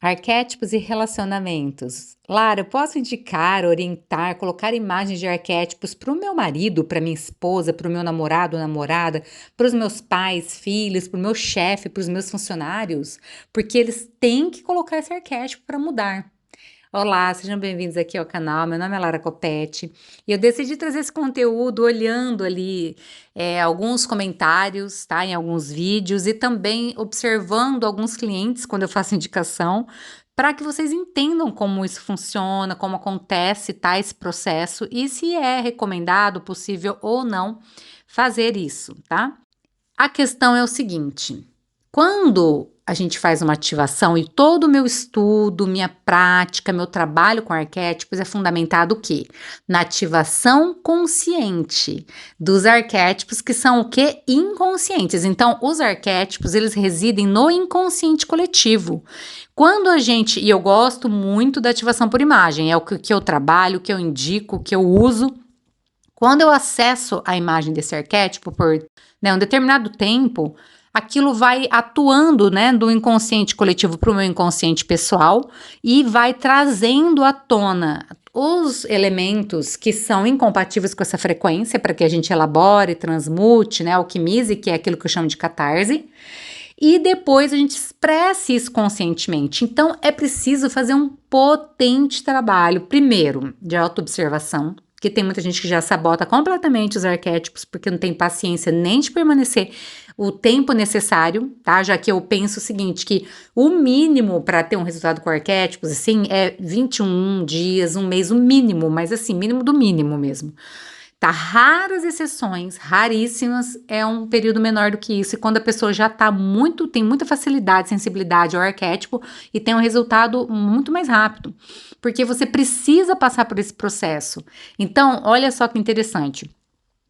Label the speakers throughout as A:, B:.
A: Arquétipos e relacionamentos. Lara, eu posso indicar, orientar, colocar imagens de arquétipos para o meu marido, para minha esposa, para o meu namorado ou namorada, para os meus pais, filhos, para o meu chefe, para os meus funcionários? Porque eles têm que colocar esse arquétipo para mudar. Olá, sejam bem-vindos aqui ao canal. Meu nome é Lara Coppetti e eu decidi trazer esse conteúdo olhando ali alguns comentários, tá, em alguns vídeos e também observando alguns clientes quando eu faço indicação, para que vocês entendam como isso funciona, como acontece, tá, esse processo e se é recomendado, possível ou não fazer isso, tá? A questão é o seguinte: quando a gente faz uma ativação e todo o meu estudo, minha prática, meu trabalho com arquétipos é fundamentado o quê? Na ativação consciente dos arquétipos que são o quê? Inconscientes. Então, os arquétipos, eles residem no inconsciente coletivo. Quando a gente, e eu gosto muito da ativação por imagem, é o que eu trabalho, o que eu indico, o que eu uso. Quando eu acesso a imagem desse arquétipo por um determinado tempo, aquilo vai atuando, né, do inconsciente coletivo para o meu inconsciente pessoal e vai trazendo à tona os elementos que são incompatíveis com essa frequência para que a gente elabore, transmute, né, alquimize, que é aquilo que eu chamo de catarse, e depois a gente expressa isso conscientemente. Então, é preciso fazer um potente trabalho, primeiro, de autoobservação, porque tem muita gente que já sabota completamente os arquétipos, porque não tem paciência nem de permanecer o tempo necessário, tá? Já que eu penso o seguinte, que o mínimo para ter um resultado com arquétipos, assim, é 21 dias, um mês, o mínimo, mas assim, mínimo do mínimo mesmo. Tá, raras exceções, raríssimas, é um período menor do que isso. E quando a pessoa já tem muita facilidade, sensibilidade ao arquétipo e tem um resultado muito mais rápido, porque você precisa passar por esse processo. Então, olha só que interessante.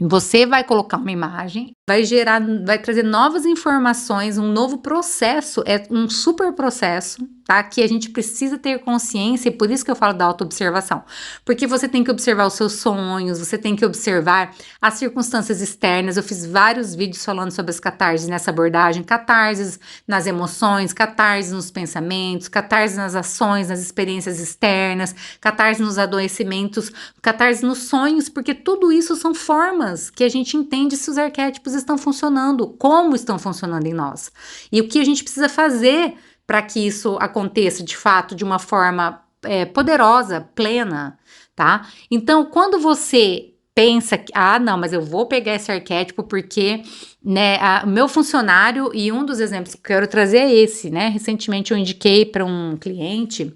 A: Você vai colocar uma imagem, vai trazer novas informações, um novo processo, é um super processo, tá? Que a gente precisa ter consciência, e por isso que eu falo da autoobservação. Porque você tem que observar os seus sonhos, você tem que observar as circunstâncias externas. Eu fiz vários vídeos falando sobre as catarses nessa abordagem, catarses nas emoções, catarses nos pensamentos, catarses nas ações, nas experiências externas, catarse nos adoecimentos, catarse nos sonhos, porque tudo isso são formas que a gente entende se os arquétipos estão funcionando, como estão funcionando em nós. E o que a gente precisa fazer para que isso aconteça de fato de uma forma poderosa, plena, tá? Então, quando você pensa que, não, mas eu vou pegar esse arquétipo porque, né, meu funcionário, e um dos exemplos que eu quero trazer é esse, né? Recentemente eu indiquei para um cliente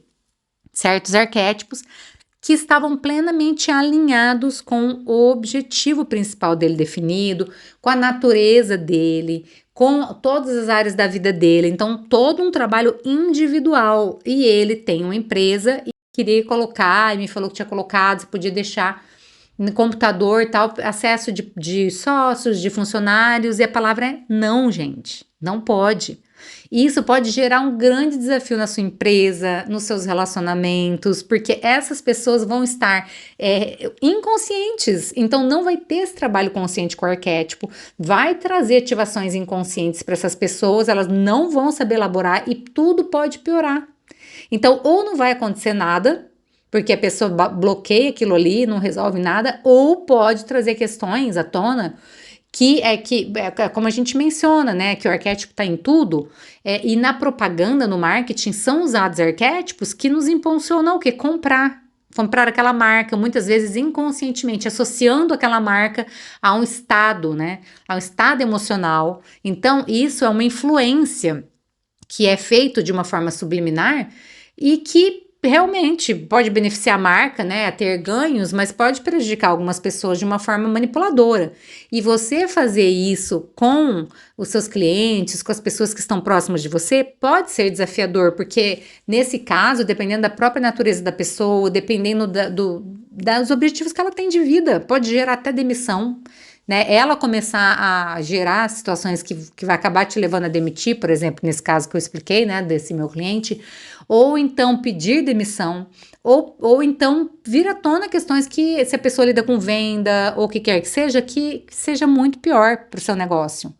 A: certos arquétipos que estavam plenamente alinhados com o objetivo principal dele definido, com a natureza dele, com todas as áreas da vida dele. Então, todo um trabalho individual. E ele tem uma empresa e queria colocar, e me falou que tinha colocado, você podia deixar no computador, tal, acesso de sócios, de funcionários, e a palavra é não, gente, não pode. E isso pode gerar um grande desafio na sua empresa, nos seus relacionamentos, porque essas pessoas vão estar inconscientes, então não vai ter esse trabalho consciente com o arquétipo, vai trazer ativações inconscientes para essas pessoas, elas não vão saber elaborar e tudo pode piorar. Então, ou não vai acontecer nada, porque a pessoa bloqueia aquilo ali, não resolve nada, ou pode trazer questões à tona que como a gente menciona, né, que o arquétipo está em tudo, e na propaganda, no marketing, são usados arquétipos que nos impulsionam o quê? Comprar aquela marca, muitas vezes inconscientemente, associando aquela marca a um estado, né, a um estado emocional. Então, isso é uma influência que é feito de uma forma subliminar e que realmente pode beneficiar a marca, né, a ter ganhos, mas pode prejudicar algumas pessoas de uma forma manipuladora. E você fazer isso com os seus clientes, com as pessoas que estão próximas de você, pode ser desafiador, porque nesse caso, dependendo da própria natureza da pessoa, dependendo dos objetivos que ela tem de vida, pode gerar até demissão, né? Ela começar a gerar situações que vai acabar te levando a demitir, por exemplo, nesse caso que eu expliquei, né, desse meu cliente, ou então pedir demissão, ou então vir à tona questões que, se a pessoa lida com venda ou o que quer que seja muito pior para o seu negócio.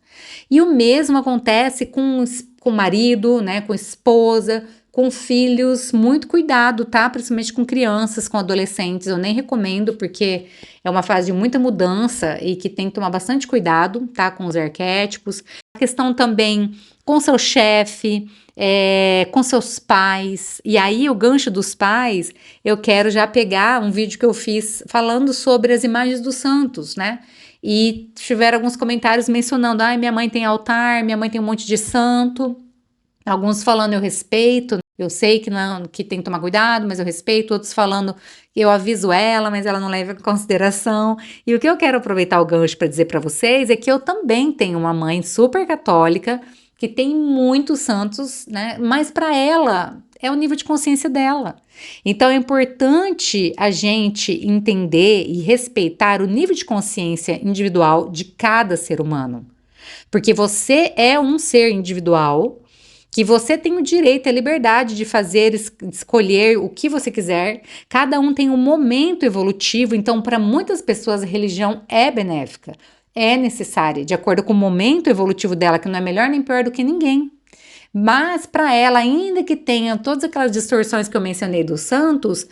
A: E o mesmo acontece com o marido, né, com a esposa, com filhos, muito cuidado, tá? Principalmente com crianças, com adolescentes, eu nem recomendo, porque é uma fase de muita mudança e que tem que tomar bastante cuidado, tá? Com os arquétipos. A questão também com seu chefe, com seus pais. E aí, o gancho dos pais, eu quero já pegar um vídeo que eu fiz falando sobre as imagens dos santos, né? E tiveram alguns comentários mencionando: ai, minha mãe tem altar, minha mãe tem um monte de santo. Alguns falando eu respeito, eu sei que, não, que tem que tomar cuidado, mas eu respeito. Outros falando que eu aviso ela, mas ela não leva em consideração. E o que eu quero aproveitar o gancho para dizer para vocês é que eu também tenho uma mãe super católica que tem muitos santos, né? Mas para ela é o nível de consciência dela. Então é importante a gente entender e respeitar o nível de consciência individual de cada ser humano. Porque você é um ser individual, que você tem o direito e a liberdade de fazer, escolher o que você quiser. Cada um tem um momento evolutivo, então para muitas pessoas a religião é benéfica, é necessária, de acordo com o momento evolutivo dela, que não é melhor nem pior do que ninguém. Mas para ela, ainda que tenha todas aquelas distorções que eu mencionei dos santos,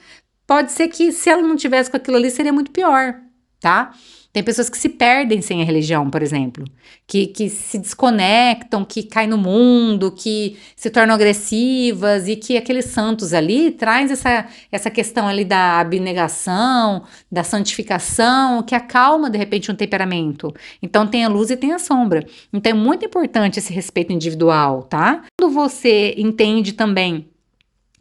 A: pode ser que se ela não tivesse com aquilo ali seria muito pior, tá? Tem pessoas que se perdem sem a religião, por exemplo, que se desconectam, que caem no mundo, que se tornam agressivas e que aqueles santos ali traz essa questão ali da abnegação, da santificação, que acalma de repente um temperamento. Então tem a luz e tem a sombra. Então é muito importante esse respeito individual, tá? Quando você entende também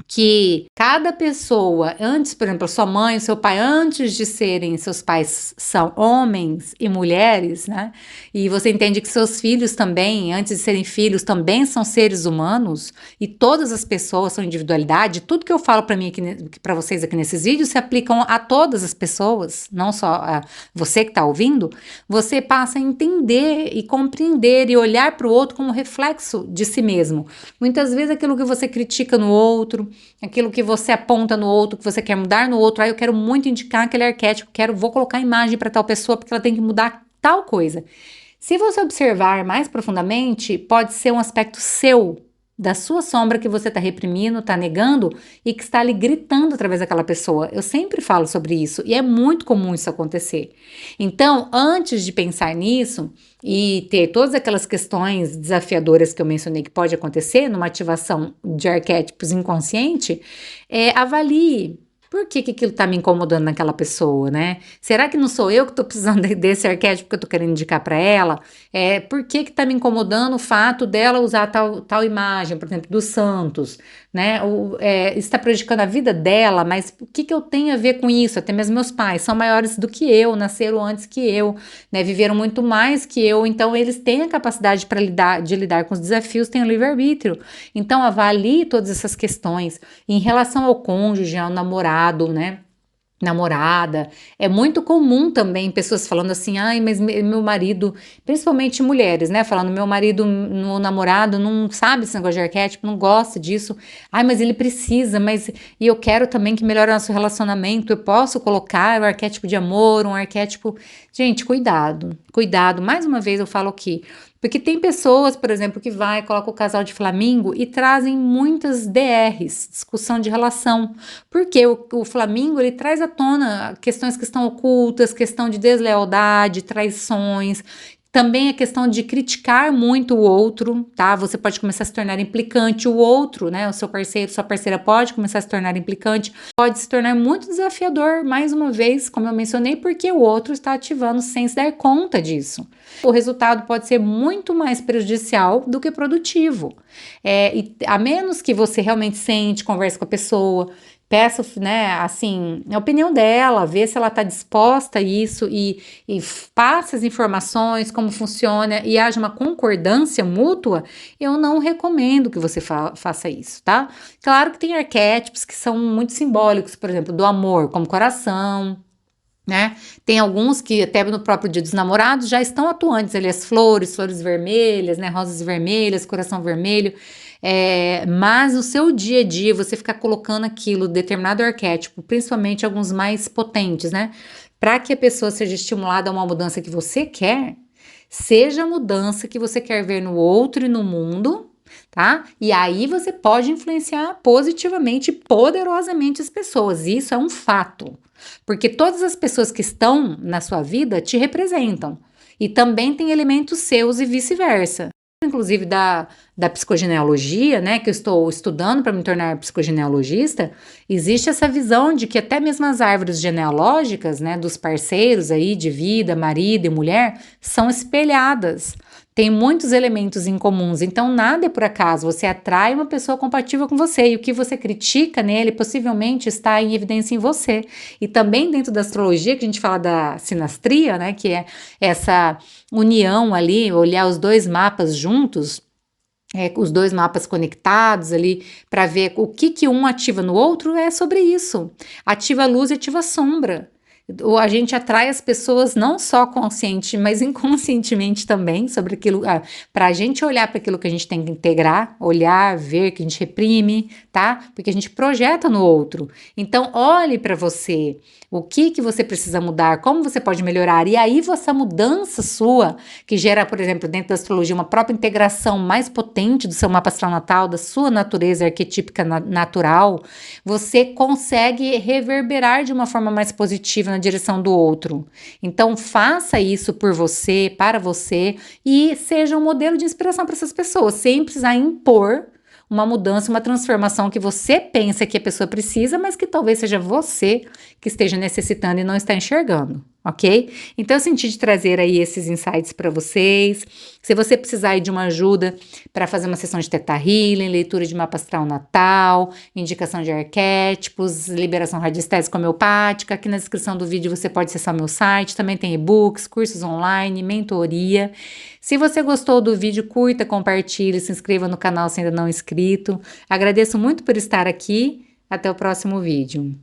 A: que cada pessoa, antes, por exemplo, sua mãe, o seu pai, antes de serem seus pais, são homens e mulheres, né? E você entende que seus filhos também, antes de serem filhos, também são seres humanos e todas as pessoas são individualidade. Tudo que eu falo para mim aqui, para vocês aqui nesses vídeos, se aplicam a todas as pessoas, não só a você que está ouvindo. Você passa a entender e compreender e olhar para o outro como reflexo de si mesmo. Muitas vezes aquilo que você critica no outro, aquilo que você aponta no outro, que você quer mudar no outro, aí eu quero muito indicar aquele arquétipo, vou colocar imagem para tal pessoa porque ela tem que mudar tal coisa. Se você observar mais profundamente, pode ser um aspecto seu, da sua sombra que você está reprimindo, está negando e que está ali gritando através daquela pessoa. Eu sempre falo sobre isso e é muito comum isso acontecer. Então, antes de pensar nisso e ter todas aquelas questões desafiadoras que eu mencionei que pode acontecer numa ativação de arquétipos inconsciente, avalie. Por que aquilo tá me incomodando naquela pessoa, né? Será que não sou eu que tô precisando desse arquétipo que eu tô querendo indicar para ela? Por que tá me incomodando o fato dela usar tal imagem, por exemplo, dos santos, né? Está prejudicando a vida dela, mas o que eu tenho a ver com isso? Até mesmo meus pais são maiores do que eu, nasceram antes que eu, né? Viveram muito mais que eu, então eles têm a capacidade de lidar com os desafios, têm o livre-arbítrio. Então avalie todas essas questões. Em relação ao cônjuge, ao namorado, né? Namorada, é muito comum também pessoas falando assim, ai, mas meu marido, principalmente mulheres, né, falando, meu marido, no namorado, não sabe esse negócio de arquétipo, não gosta disso, ai, mas ele precisa, e eu quero também que melhore o nosso relacionamento, eu posso colocar o arquétipo de amor, um arquétipo, gente, cuidado, mais uma vez eu falo aqui, porque tem pessoas, por exemplo, que coloca o casal de Flamingo e trazem muitas DRs, discussão de relação. Porque o Flamingo, ele traz à tona questões que estão ocultas, questão de deslealdade, traições. Também a questão de criticar muito o outro, tá? Você pode começar a se tornar implicante, o outro, né? O seu parceiro, sua parceira pode começar a se tornar implicante, pode se tornar muito desafiador, mais uma vez, como eu mencionei, porque o outro está ativando sem se dar conta disso. O resultado pode ser muito mais prejudicial do que produtivo. E a menos que você realmente sente, converse com a pessoa, peço, né, assim, a opinião dela, ver se ela está disposta a isso e passe as informações, como funciona e haja uma concordância mútua, eu não recomendo que você faça isso, tá? Claro que tem arquétipos que são muito simbólicos, por exemplo, do amor, como coração, né? Tem alguns que até no próprio Dia dos Namorados já estão atuantes ali, as flores vermelhas, né? Rosas vermelhas, coração vermelho. Mas no seu dia a dia, você ficar colocando aquilo, determinado arquétipo, principalmente alguns mais potentes, né? Para que a pessoa seja estimulada a uma mudança que você quer, seja a mudança que você quer ver no outro e no mundo, tá? E aí você pode influenciar positivamente, poderosamente as pessoas. Isso é um fato. Porque todas as pessoas que estão na sua vida te representam. E também tem elementos seus e vice-versa. Inclusive da psicogenealogia, né, que eu estou estudando para me tornar psicogenealogista, existe essa visão de que até mesmo as árvores genealógicas, né, dos parceiros aí de vida, marido e mulher, são espelhadas. Tem muitos elementos em comuns, então nada é por acaso. Você atrai uma pessoa compatível com você e o que você critica nele possivelmente está em evidência em você. E também dentro da astrologia, que a gente fala da sinastria, né, que é essa união ali, olhar os dois mapas juntos, os dois mapas conectados ali, para ver o que um ativa no outro, é sobre isso. Ativa a luz e ativa a sombra. A gente atrai as pessoas não só consciente, mas inconscientemente também sobre aquilo, para a gente olhar para aquilo que a gente tem que integrar, olhar, ver que a gente reprime, tá? Porque a gente projeta no outro. Então, olhe para você, o que você precisa mudar, como você pode melhorar, e aí essa mudança sua, que gera, por exemplo, dentro da astrologia, uma própria integração mais potente do seu mapa astral natal, da sua natureza arquetípica natural, você consegue reverberar de uma forma mais positiva na direção do outro. Então, faça isso por você, para você, e seja um modelo de inspiração para essas pessoas, sem precisar impor uma mudança, uma transformação que você pensa que a pessoa precisa, mas que talvez seja você que esteja necessitando e não está enxergando, ok? Então eu senti de trazer aí esses insights para vocês. Se você precisar aí de uma ajuda para fazer uma sessão de Theta Healing, leitura de mapa astral natal, indicação de arquétipos, liberação radiestésica homeopática, aqui na descrição do vídeo você pode acessar o meu site, também tem e-books, cursos online, mentoria. Se você gostou do vídeo, curta, compartilhe, se inscreva no canal se ainda não é inscrito. Agradeço muito por estar aqui. Até o próximo vídeo.